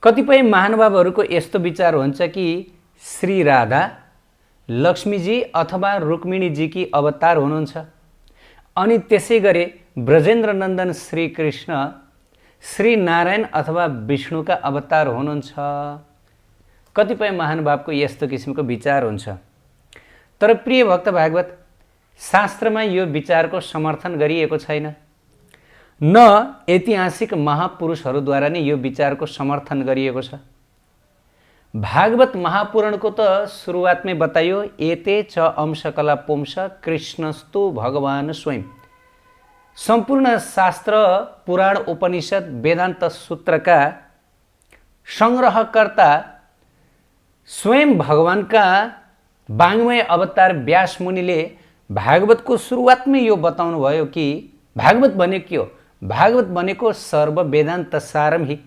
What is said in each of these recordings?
कतिपय महानुभावहरूको यस्तो विचार हुन्छ कि श्री राधा लक्ष्मीजी अथवा रुक्मिणीजीकी अवतार हुनुहुन्छ अनि त्यसै गरी ब्रजेन्द्र नन्दन श्रीकृष्ण श्री नारायण अथवा विष्णुका अवतार हुनुहुन्छ। कतिपय महानुभावको यस्तो किसिमको विचार हुन्छ। तर प्रिय भक्त भागवत, शास्त्रमा यो विचारको समर्थन गरिएको छैन, न ऐतिहासिक महापुरुषहरूद्वारा नै यो विचारको समर्थन गरिएको छ। भागवत महापुराणको त सुरुवातमै बताइयो, एते च अंशकला पुंस कृष्णस्तु भगवान स्वयं। सम्पूर्ण शास्त्र, पुराण, उपनिषद, वेदान्त सूत्रका संग्रहकर्ता स्वयं भगवानका वाङ्मय अवतार व्यास मुनिले भागवतको सुरुवातमै यो बताउनु भयो कि भागवत भनेको के हो? भागवत भनेको सर्व वेदान्त सारम ही,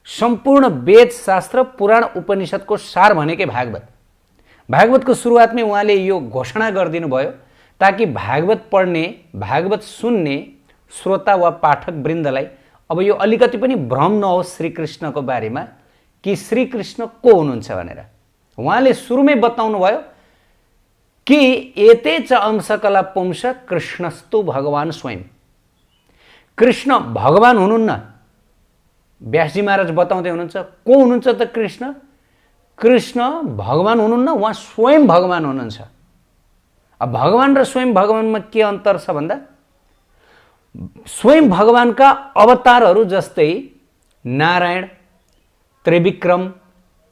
सम्पूर्ण वेद शास्त्र पुराण उपनिषदको सार भनेकै भागवत। भागवतको सुरुवातमै उहाँले यो घोषणा गरिदिनु भयो ताकि भागवत पढ्ने, भागवत सुन्ने श्रोता वा पाठक वृन्दलाई अब यो अलिकति पनि भ्रम नहोस् श्रीकृष्णको बारेमा कि श्रीकृष्ण को हुनुहुन्छ भनेर। उहाँले सुरुमै बताउनु भयो कि एते च अंशकला पुंस कृष्णस्तु भगवान स्वयं। कृष्ण भगवान हुनुहुन्न। व्यासजी महाराज बताउँदै हुनुहुन्छ को हुनुहुन्छ त कृष्ण? कृष्ण भगवान हुनुहुन्न, उहाँ स्वयं भगवान हुनुहुन्छ। अब भगवान र स्वयं भगवानमा के अन्तर छ भन्दा, स्वयं भगवानका अवतारहरू जस्तै नारायण, त्रिविक्रम,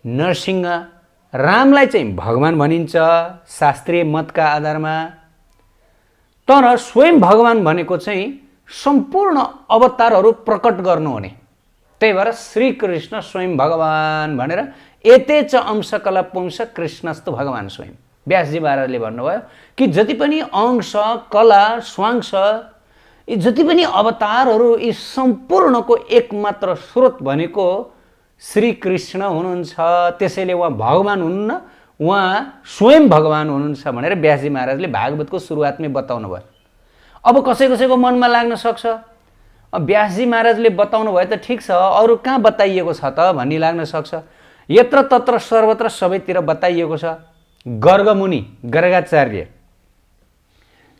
नरसिंह, रामलाई चाहिँ भगवान भनिन्छ शास्त्रीय मतका आधारमा। तर स्वयं भगवान भनेको चाहिँ सम्पूर्ण अवतारहरू प्रकट गर्नुहुने। त्यही भएर श्रीकृष्ण स्वयं भगवान भनेर एते च अंशकला पुंस कृष्णस्तु भगवान स्वयं। व्यासजी महाराजले भन्नुभयो कि जति पनि अंश, कला, स्वांश, यी जति पनि अवतारहरू, यी सम्पूर्णको एकमात्र स्रोत भनेको श्रीकृष्ण हुनुहुन्छ। त्यसैले उहाँ भगवान हुनुहुन्न, उहाँ स्वयं भगवान हुनुहुन्छ भनेर व्यासजी महाराजले भागवतको सुरुवातमै बताउनु भयो। अब कसै कसैको मनमा लाग्न सक्छ, व्यासजी महाराजले बताउनु भयो त ठिक छ, अरू कहाँ बताइएको छ त भन्ने लाग्न सक्छ। यत्र तत्र सर्वत्र सबैतिर बताइएको छ। गर्गमुनि, गर्गाचार्य,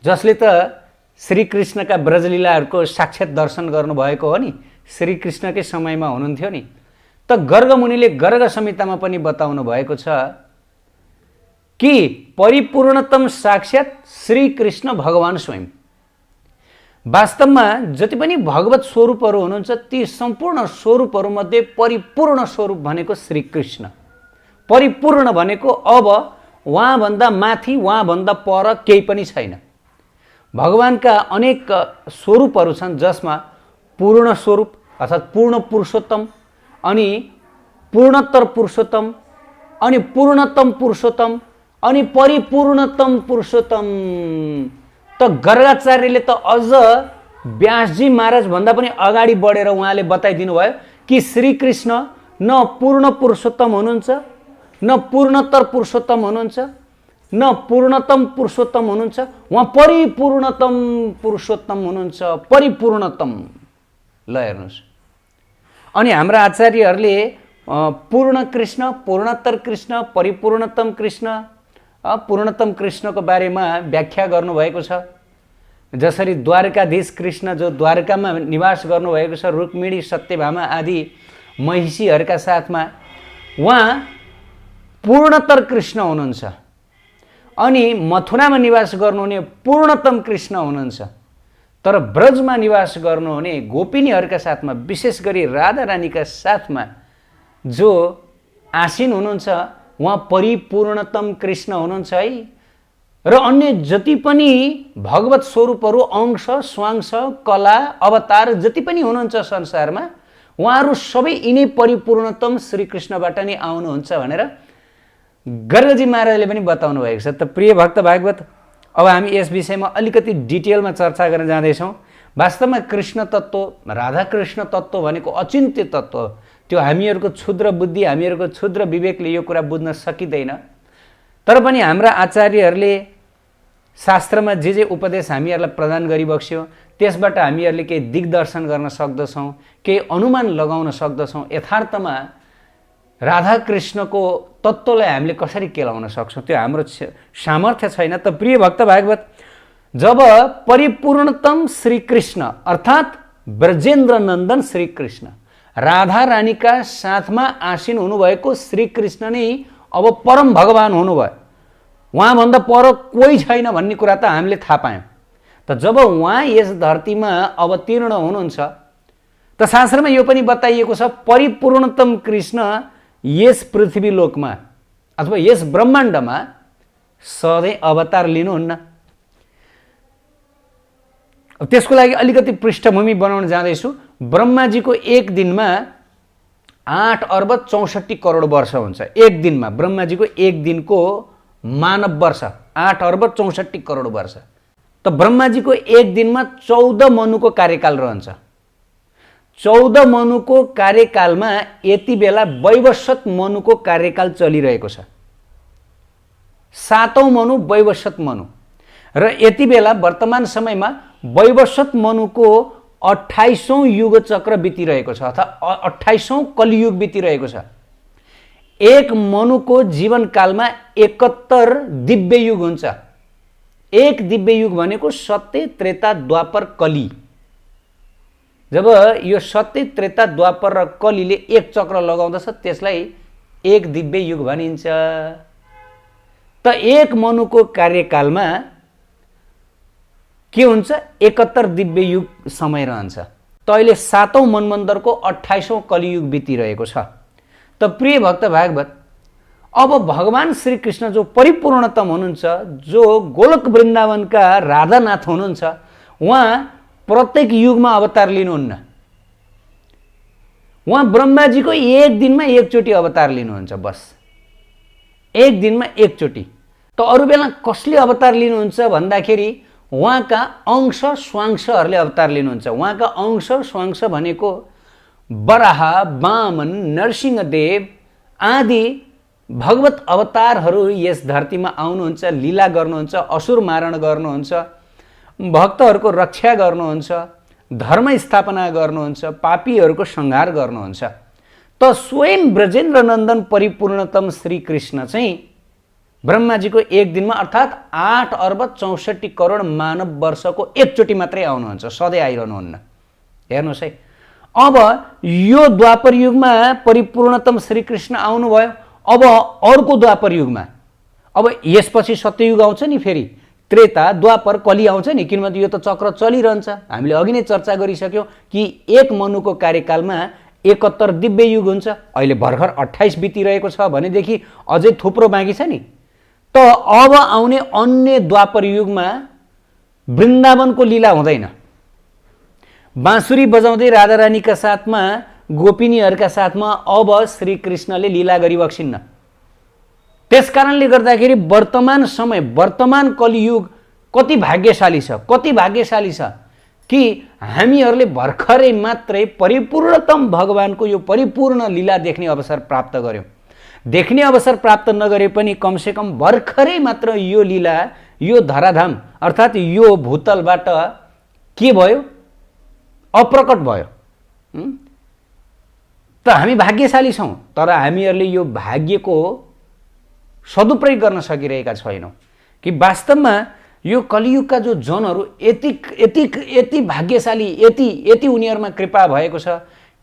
जसले त श्रीकृष्णका ब्रजलीलाहरूको साक्षात दर्शन गर्नुभएको हो नि, श्रीकृष्णकै समयमा हुनुहुन्थ्यो नि, त गर्गमुनिले गर्ग संहितामा पनि बताउनु भएको छ कि परिपूर्णतम साक्षात श्रीकृष्ण भगवान स्वयं। वास्तवमा जति पनि भगवत स्वरूपहरू हुनुहुन्छ ती सम्पूर्ण स्वरूपहरूमध्ये परिपूर्ण स्वरूप भनेको श्रीकृष्ण। परिपूर्ण भनेको अब उहाँभन्दा माथि, उहाँभन्दा पर केही पनि छैन। भगवानका अनेक स्वरूपहरू छन् जसमा पूर्ण स्वरूप अर्थात् पूर्ण पुरुषोत्तम, अनि पूर्णोत्तर पुरुषोत्तम, अनि पूर्णतम पुरुषोत्तम, अनि परिपूर्णतम पुरुषोत्तम। त गर्गाचार्यले त अझ व्यासजी महाराज भन्दा पनि अगाडि बढेर उहाँले बताइदिनु भयो कि श्रीकृष्ण न पूर्ण पुरुषोत्तम हुनुहुन्छ, न पूर्णोत्तर पुरुषोत्तम हुनुहुन्छ, न पूर्णतम पुरुषोत्तम हुनुहुन्छ, उहाँ परिपूर्णतम पुरुषोत्तम हुनुहुन्छ। परिपूर्णतम, ल हेर्नुहोस्। अनि हाम्रा आचार्यहरूले पूर्ण कृष्ण, पूर्णोत्तर कृष्ण, परिपूर्णतम कृष्ण, पूर्णतम कृष्णको बारेमा व्याख्या गर्नुभएको छ। जसरी द्वारकाधीश कृष्ण जो द्वारकामा निवास गर्नुभएको छ, रुक्मिणी, सत्यभामा आदि महिषीहरूका साथमा, उहाँ पूर्णोत्तर कृष्ण हुनुहुन्छ। अनि मथुरामा निवास गर्नुहुने पूर्णतम कृष्ण हुनुहुन्छ। तर ब्रजमा निवास गर्नुहुने गोपिनीहरूका साथमा, विशेष गरी राधा रानीका साथमा जो आसीन हुनुहुन्छ, उहाँ परिपूर्णतम कृष्ण हुनुहुन्छ है। र अन्य जति पनि भगवत स्वरूपहरू, अंश, स्वांश, कला, अवतार जति पनि हुनुहुन्छ संसारमा, उहाँहरू सबै यिनै परिपूर्णतम श्रीकृष्णबाट नै आउनुहुन्छ भनेर गर्गजी महाराजले पनि बताउनु भएको छ। त प्रिय भक्त भागवत, अब हामी यस विषयमा अलिकति डिटेलमा चर्चा गर्न जाँदैछौँ। वास्तवमा कृष्ण तत्त्व, राधा कृष्ण तत्त्व भनेको अचिन्त्य तत्त्व हो। त्यो हामीहरूको क्षुद्र बुद्धि, हामीहरूको क्षुद्र विवेकले यो कुरा बुझ्न सकिँदैन। तर पनि हाम्रा आचार्यहरूले शास्त्रमा जे उपदेश हामीहरूलाई प्रदान गरिबक्स्यो त्यसबाट हामीहरूले केही दिग्दर्शन गर्न सक्दछौँ, केही अनुमान लगाउन सक्दछौँ। यथार्थमा राधा कृष्णको तत्त्वलाई हामीले कसरी केलाउन सक्छौँ त्यो हाम्रो सामर्थ्य छैन। त प्रिय भक्त भागवत, जब परिपूर्णतम श्रीकृष्ण अर्थात् ब्रजेन्द्र नन्दन श्रीकृष्ण राधा रानीका साथमा आसीन हुनुभएको श्रीकृष्ण नै अब परम भगवान हुनुभयो, उहाँभन्दा पर कोही छैन भन्ने कुरा त हामीले थाहा पायौँ। त जब उहाँ यस धरतीमा अवतीर्ण हुनुहुन्छ त शास्त्रमा यो पनि बताइएको छ, परिपूर्णतम कृष्ण यस पृथ्वी लोकमा अथवा यस ब्रह्माण्डमा सधैँ अवतार लिनुहुन्न। त्यसको लागि अलिकति पृष्ठभूमि बनाउन जाँदैछु। ब्रह्माजीको एक दिनमा 8 अर्ब 64 करोड वर्ष हुन्छ। एक दिनमा ब्रह्माजीको एक दिनको मानव वर्ष 8 अर्ब 64 करोड वर्ष। त ब्रह्माजीको एक दिनमा 14 मनुको कार्यकाल रहन्छ। 14 मनुको कार्यकालमा यति बेला वैवस्वत मनुको कार्यकाल चलिरहेको छ। 7औं मनु वैवस्वत मनु र यति बेला वर्तमान समयमा वैवस्वत मनुको 28औं युग चक्र बितिरहेको छ अथवा 28औं कलियुग बितिरहेको छ। एक मनुको जीवनकालमा 71 दिव्य युग हुन्छ। एक दिव्य युग भनेको सत्य त्रेता द्वापर कली। जब यो सत्य त्रेता द्वापर र कलीले एक चक्र लगाउँदछ त्यसलाई एक दिव्य युग भनिन्छ। त एक मनुको कार्यकालमा के हुन्छ? 71 दिव्य युग समय रहन्छ। त अहिले 7औं मनमन्दरको 28औं कलियुग बितिरहेको छ। त प्रिय भक्त भागवत, अब भगवान श्रीकृष्ण जो परिपूर्णतम हुनुहुन्छ, जो गोलक वृन्दावनका राधानाथ हुनुहुन्छ, उहाँ प्रत्येक युगमा अवतार लिनुहुन्न। उहाँ ब्रह्माजीको एक दिनमा एकचोटि अवतार लिनुहुन्छ, बस एक दिनमा एकचोटि। त अरू बेला कसले अवतार लिनुहुन्छ भन्दाखेरि उहाँका अंश स्वांशहरूले अवतार लिनुहुन्छ। उहाँका अंश स्वांश भनेको वराह, वामन, नरसिंहदेव आदि भगवत अवतारहरू यस धरतीमा आउनुहुन्छ, लीला गर्नुहुन्छ, असुर मारण गर्नुहुन्छ, भक्तहरूको रक्षा गर्नुहुन्छ, धर्म स्थापना गर्नुहुन्छ, पापीहरूको संहार गर्नुहुन्छ। त स्वयं ब्रजेन्द्र नन्दन परिपूर्णतम श्रीकृष्ण चाहिँ ब्रह्माजीको एक दिनमा अर्थात् 8 अर्ब 64 करोड मानव वर्षको एकचोटि मात्रै आउनुहुन्छ, सधैँ आइरहनुहुन्न। हेर्नुहोस् है, अब यो द्वापर युगमा परिपूर्णतम श्रीकृष्ण आउनुभयो। अब अर्को द्वापर युगमा, अब यसपछि सत्ययुग आउँछ नि, फेरि त्रेता द्वापर कली आउँछ नि, किनभने यो त चक्र चलिरहन्छ। हामीले अघि नै चर्चा गरिसक्यौँ कि एक मनुको कार्यकालमा 71 दिव्य युग हुन्छ। अहिले भर्खर 28 बितिरहेको छ भनेदेखि अझै थुप्रो बाँकी छ नि। त अब आउने अन्य द्वापर युगमा वृन्दावनको लीला हुँदैन। बाँसुरी बजाउँदै राधा रानीका साथमा, गोपिनीहरूका साथमा अब श्रीकृष्णले लीला गरिबक्सिन्न। त्यस कारणले गर्दाखेरि वर्तमान समय, वर्तमान कलियुग कति भाग्यशाली छ, कति भाग्यशाली छ कि हामीहरूले भर्खरै मात्रै परिपूर्णतम भगवानको यो परिपूर्ण लीला देख्ने अवसर प्राप्त गर्यौँ। देख्ने अवसर प्राप्त नगरे पनि कमसेकम भर्खरै मात्र यो लीला, यो धराधाम अर्थात् यो भूतलबाट के भयो? अप्रकट भयो। त हामी भाग्यशाली छौँ, तर हामीहरूले यो भाग्यको सदुपयोग गर्न सकिरहेका छैनौँ कि वास्तवमा यो कलियुगका जो जनहरू यति भाग्यशाली, यति उनीहरूमा कृपा भएको छ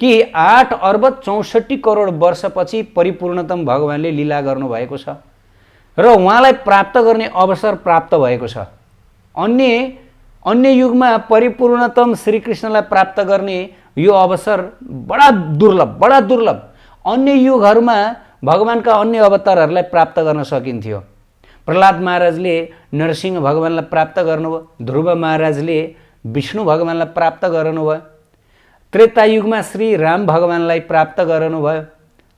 कि 8 अर्ब 64 करोड वर्षपछि परिपूर्णतम भगवानले लीला गर्नुभएको छ र उहाँलाई प्राप्त गर्ने अवसर प्राप्त भएको छ। अन्य युगमा परिपूर्णतम श्रीकृष्णलाई प्राप्त गर्ने यो अवसर बडा दुर्लभ। अन्य युगहरूमा भगवानका अन्य अवतारहरूलाई प्राप्त गर्न सकिन्थ्यो। प्रहलाद महाराजले नरसिंह भगवानलाई प्राप्त गर्नुभयो, ध्रुव महाराजले विष्णु भगवानलाई प्राप्त गर्नुभयो, त्रेता युगमा श्री राम भगवानलाई प्राप्त गर्नुभयो।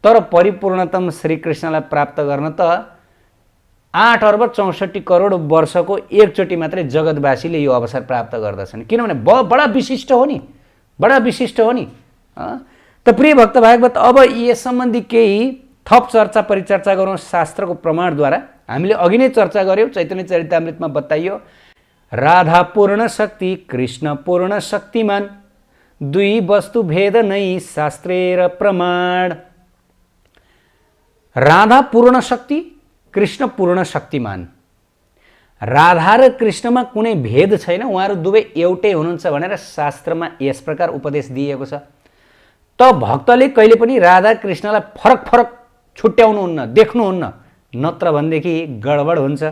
तर परिपूर्णतम श्रीकृष्णलाई प्राप्त गर्न त 8 अर्ब 64 करोड वर्षको एकचोटि मात्रै जगतवासीले यो अवसर प्राप्त गर्दछन्, किनभने बडा विशिष्ट हो नि, बडा विशिष्ट हो नि। त प्रिय भक्त भागवत, अब यस सम्बन्धी केही थप चर्चा परिचर्चा गरौँ शास्त्रको प्रमाणद्वारा। हामीले अघि नै चर्चा गऱ्यौँ, चैतन्य चरितामृतमा बताइयो राधा पूर्ण शक्ति, कृष्ण पूर्ण शक्तिमान, दुई वस्तु भेद नै शास्त्रे र प्रमाण। राधा पूर्ण शक्ति, कृष्ण पूर्ण शक्तिमान। राधा र कृष्णमा कुनै भेद छैन, उहाँहरू दुवै एउटै हुनुहुन्छ भनेर शास्त्रमा यस प्रकार उपदेश दिएको छ। त भक्तले कहिले पनि राधा कृष्णलाई फरक फरक छुट्याउनुहुन्न, देख्नुहुन्न, नत्र भनेदेखि गडबड हुन्छ।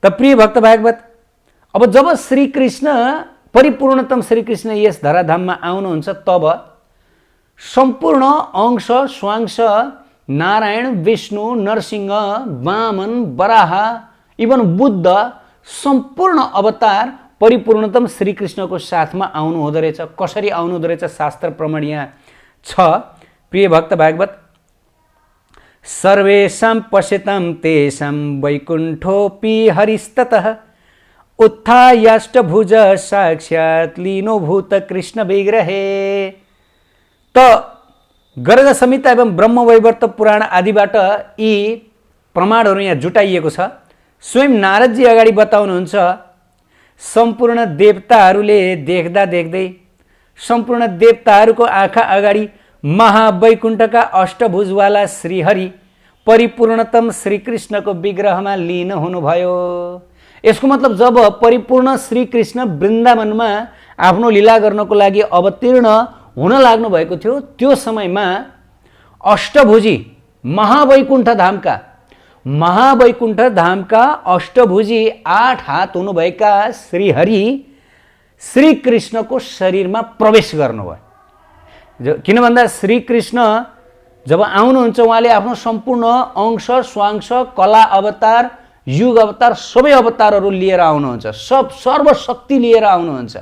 त प्रिय भक्त भागवत, अब जब श्रीकृष्ण परिपूर्णतम श्रीकृष्ण यस धराधाममा आउनुहुन्छ तब सम्पूर्ण अंश स्वांश नारायण, विष्णु, नरसिंह, वामन, वराह, इवन बुद्ध सम्पूर्ण अवतार परिपूर्णतम श्रीकृष्णको साथमा आउनु हुँदो रहेछ। कसरी आउनु हुँदो रहेछ शास्त्र प्रमाण यहाँ छ। प्रिय भक्त भागवत, सर्वेषां पश्यतां तेषां वैकुण्ठोऽपि हरिस्ततः उत्थायाष्टभुज साक्षात् लीनो भूत कृष्ण विग्रहे। त गरज संहिता एवं ब्रह्मवैवर्त पुराण आदिबाट यी प्रमाणहरू यहाँ जुटाइएको छ। स्वयं नारदजी अगाडि बताउनुहुन्छ, सम्पूर्ण देवताहरूले देख्दा देख्दै सम्पूर्ण देवताहरूको आँखा अगाडि महावैकुण्ठका अष्टभुजवाला श्रीहरि परिपूर्णतम श्रीकृष्णको विग्रहमा लीन हुनुभयो। यसको मतलब जब परिपूर्ण श्रीकृष्ण वृन्दावनमा आफ्नो लीला गर्नको लागि अवतीर्ण हुन लाग्नु भएको थियो, त्यो समयमा अष्टभुजी महावैकुण्ठ धामका अष्टभुजी 8 हात हुनुभएका श्रीहरि श्रीकृष्णको शरीरमा प्रवेश गर्नुभयो। किन भन्दा श्रीकृष्ण जब आउनुहुन्छ उहाँले आफ्नो सम्पूर्ण अंश स्वांश कला अवतार युग अवतार सबै अवतारहरू लिएर आउनुहुन्छ, सर्वशक्ति लिएर आउनुहुन्छ।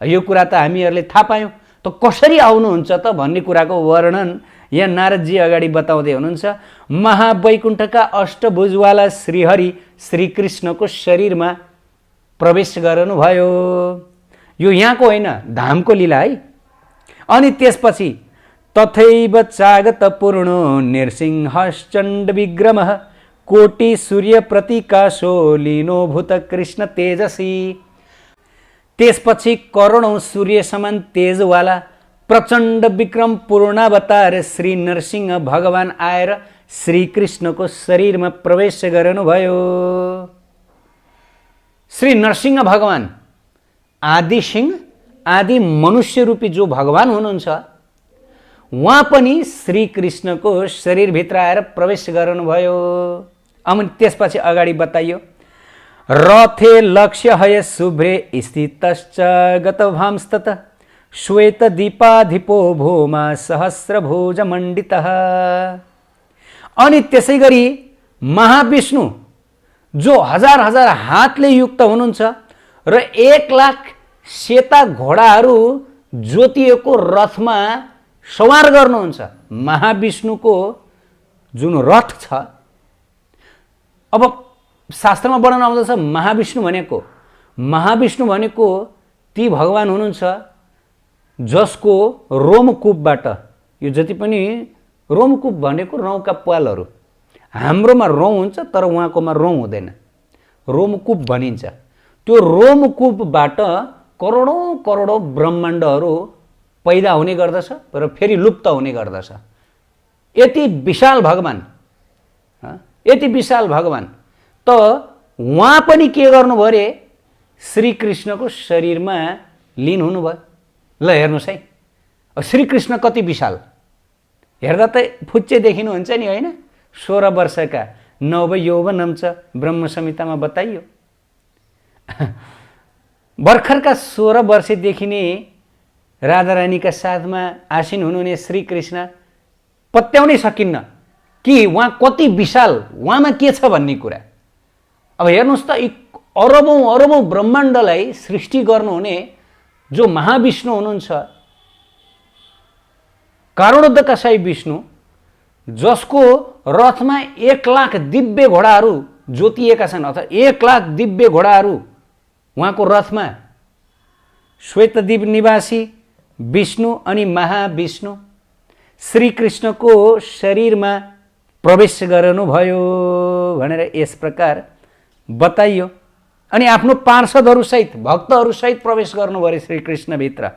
यो कुरा त हामीहरूले थाहा पायौँ। त कसरी आउनुहुन्छ त भन्ने कुराको वर्णन यहाँ नारदजी अगाडि बताउँदै हुनुहुन्छ। महावैकुण्ठका अष्टभुजवाला श्रीहरि श्रीकृष्णको शरीरमा प्रवेश गर्नुभयो। यो यहाँको होइन, धामको लीला है। अनि त्यसपछि तथैव चागत पूर्णो नृसिंहश्चण्ड विग्रमः कोटि सूर्य प्रतीकाशो लीनो भूत कृष्ण तेजसी। त्यसपछि करोडौं सूर्य समान तेजवाला प्रचण्ड विक्रम पूर्णावतार श्री नरसिंह भगवान आएर श्रीकृष्णको शरीरमा प्रवेश गर्नुभयो। श्री नरसिंह भगवान आदि सिंह आदि मनुष्य रूपी जो भगवान हुनुहुन्छ उहाँ पनि श्रीकृष्णको शरीरभित्र आएर प्रवेश गर्नुभयो। अनि त्यसपछि अगाडि बताइयो, रथे लक्ष्य हय शुभ्रे स्थितश्च गतभांस्तत श्वेत दीपाधिपो भूमा सहस्रभुज मण्डितः। अनि त्यसै गरी महाविष्णु जो हजार हजार हातले युक्त हुनुहुन्छ र 1 लाख सेता घोडाहरू जोतिएको रथमा सवार गर्नुहुन्छ। महाविष्णुको जुन रथ छ, अब शास्त्रमा वर्णन आउँदछ महाविष्णु भनेको ती भगवान हुनुहुन्छ जसको रोमकूपबाट, यो जति पनि रोमकूप भनेको रौँका प्वालहरू, हाम्रोमा रौँ हुन्छ तर उहाँकोमा रौँ हुँदैन, रोमकूप भनिन्छ। त्यो रोमकूपबाट करोडौं करोडौं ब्रह्माण्डहरू पैदा हुने गर्दछ र फेरि लुप्त हुने गर्दछ। यति विशाल भगवान त उहाँ पनि के गर्नुभयो अरे, श्रीकृष्णको शरीरमा लीन हुनुभयो। ल हेर्नुहोस् है, श्रीकृष्ण कति विशाल, हेर्दा त फुच्चे देखिनुहुन्छ नि होइन। 16 वर्षका नव यौवनम च ब्रह्म संहितामा बताइयो। भर्खरका 16 वर्षदेखि नै राधा रानीका साथमा आसीन हुनुहुने श्रीकृष्ण पत्याउनै सकिन्न कि उहाँ कति विशाल, उहाँमा के छ भन्ने कुरा। अब हेर्नुहोस् त, अरबौं ब्रह्माण्डलाई सृष्टि गर्नुहुने जो महाविष्णु हुनुहुन्छ, कारणोदकशाही विष्णु, जसको रथमा 1 लाख दिव्य घोडाहरू जोतिएका छन्, अथवा 1 लाख दिव्य घोडाहरू उहाँको रथमा, श्वेतद्वीप निवासी विष्णु अनि महाविष्णु श्रीकृष्णको शरीरमा प्रवेश गर्नुभयो भनेर यस प्रकार बताइयो। अनि आफ्नो पार्षदहरूसहित भक्तहरूसहित प्रवेश गर्नुभयो श्रीकृष्णभित्र।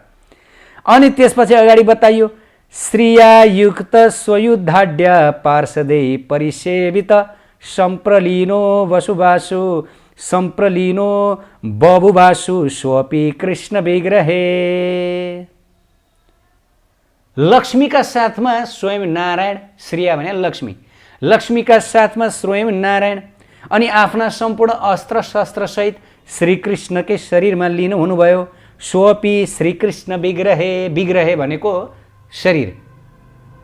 अनि त्यसपछि अगाडि बताइयो, श्रियायुक्त स्वयुद्धाढ्य पार्षदे परिसेवित सम्प्रलीनो वसुवासु सम्प्रलीनो बभुवासु स्वपि कृष्ण विग्रहे। लक्ष्मीका साथमा स्वयं नारायण, श्रिया भने लक्ष्मी, लक्ष्मीका साथमा स्वयं नारायण अनि आफ्ना सम्पूर्ण अस्त्र शस्त्र सहित श्रीकृष्णकै शरीरमा लिनु हुनुभयो। स्वपि श्रीकृष्ण विग्रहे, विग्रहे भनेको शरीर।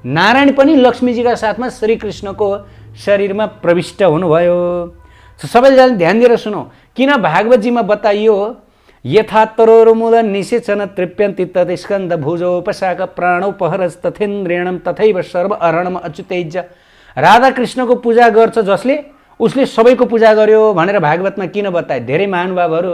नारायण पनि लक्ष्मीजीका साथमा श्रीकृष्णको शरीरमा प्रविष्ट हुनुभयो। सबैजना ध्यान दिएर सुनौ, किन भागवतजीमा बताइयो यथा तरोर्मूल निषेचन तृप्यन्ति तत्स्कन्द भुजोपशाक प्राणोपहरस्तथेन्द्रेणम तथैव सर्व अरणम अच्युतैज। राधा कृष्णको पूजा गर्छ जसले उसले सबैको पूजा गर्यो भनेर भागवतमा किन बताए? धेरै महानुभावहरू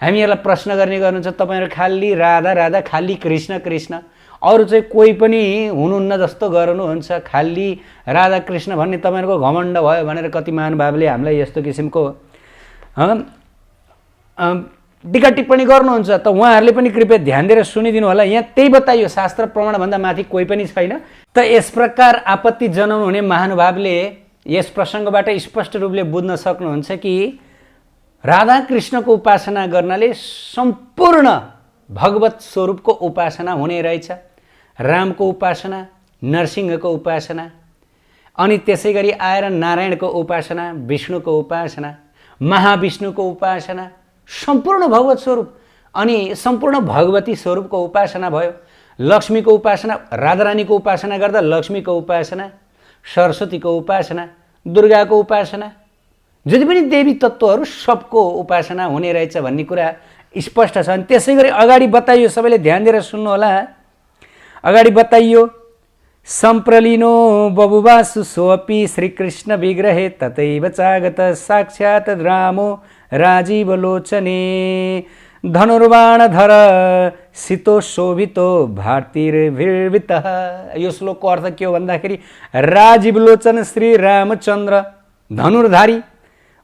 हामीहरूलाई प्रश्न गर्ने गर्नुहुन्छ, तपाईँहरू खाली राधा राधा, खाली कृष्ण कृष्ण, अरू चाहिँ कोही पनि हुनुहुन्न जस्तो गर्नुहुन्छ, खाली राधा कृष्ण भन्ने तपाईँहरूको घमण्ड भयो भनेर कति महानुभावले हामीलाई यस्तो किसिमको टीका टिप्पणी गर्नुहुन्छ। त उहाँहरूले पनि कृपया ध्यान दिएर सुनिदिनु होला। यहाँ त्यही बताइयो, शास्त्र प्रमाणभन्दा माथि कोही पनि छैन। त यस प्रकार आपत्ति जनाउनु हुने महानुभावले यस प्रसङ्गबाट स्पष्ट रूपले बुझ्न सक्नुहुन्छ कि राधा कृष्णको उपासना गर्नाले सम्पूर्ण भगवत स्वरूपको उपासना हुने रहेछ। रामको उपासना, नरसिंहको उपासना, अनि त्यसै गरी आएर नारायणको उपासना, विष्णुको उपासना, महाविष्णुको उपासना, सम्पूर्ण भगवत स्वरूप अनि सम्पूर्ण भगवती स्वरूपको उपासना भयो। लक्ष्मीको उपासना, राधारानीको उपासना गर्दा लक्ष्मीको उपासना, सरस्वतीको उपासना, दुर्गाको उपासना, जति पनि देवी तत्त्वहरू सबको उपासना हुने रहेछ भन्ने कुरा स्पष्ट छ। अनि त्यसै गरी अगाडि बताइयो, सबैले ध्यान दिएर सुन्नु होला। अगाडि बताइयो सम्प्रलीनो बभुवासु सोऽपि श्रीकृष्ण विग्रहे तथैव चागत साक्षात् रामो राजीवलोचने धनुर्बाणधर सितो शोभितो भारतीर्भिर्वितः। यो श्लोकको अर्थ के हो भन्दाखेरि राजीवलोचन श्री रामचन्द्र धनुर्धारी,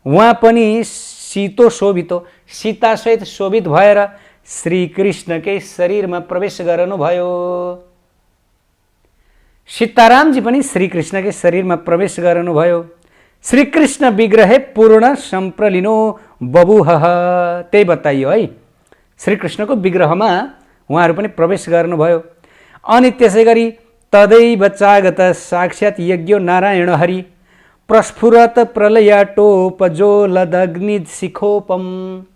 उहाँ पनि सीतो शोभितो, सीतासहित शोभित भएर श्रीकृष्णकै शरीरमा प्रवेश गर्नुभयो। सीतारामजी पनि श्रीकृष्णकै शरीरमा प्रवेश गर्नुभयो। श्रीकृष्ण विग्रहे पूर्ण सम्प्रलिनो बभुहः, त्यही बताइयो है। श्रीकृष्णको विग्रहमा उहाँहरू पनि प्रवेश गर्नुभयो। अनि त्यसै गरी तदैव चागत साक्षात् यज्ञो नारायण हरि प्रस्फुरत प्रलयाटोपजोलदग्निशिखोपम।